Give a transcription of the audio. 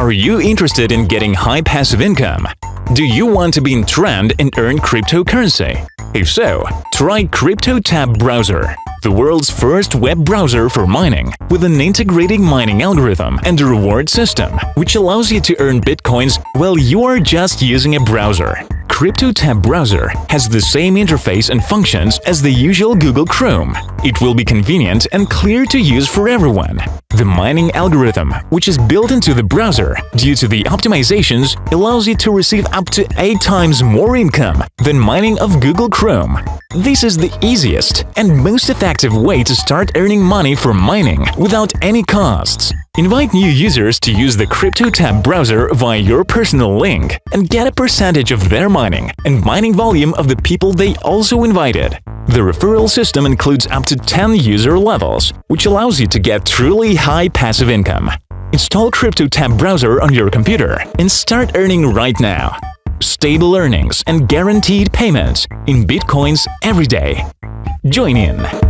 Are you interested in getting high passive income? Do you want to be in trend and earn cryptocurrency? If so, try CryptoTab Browser, the world's first web browser for mining, with an integrated mining algorithm and a reward system, which allows you to earn bitcoins while you are just using a browser. CryptoTab Browser has the same interface and functions as the usual Google Chrome. It will be convenient and clear to use for everyone. The mining algorithm, which is built into the browser due to the optimizations, allows you to receive up to 8 times more income than mining of Google Chrome. This is the easiest and most effective way to start earning money from mining without any costs. Invite new users to use the CryptoTab browser via your personal link and get a percentage of their mining and mining volume of the people they also invited. The referral system includes up to 10 user levels, which allows you to get truly high passive income. Install CryptoTab browser on your computer and start earning right now. Stable earnings and guaranteed payments in bitcoins every day. Join in!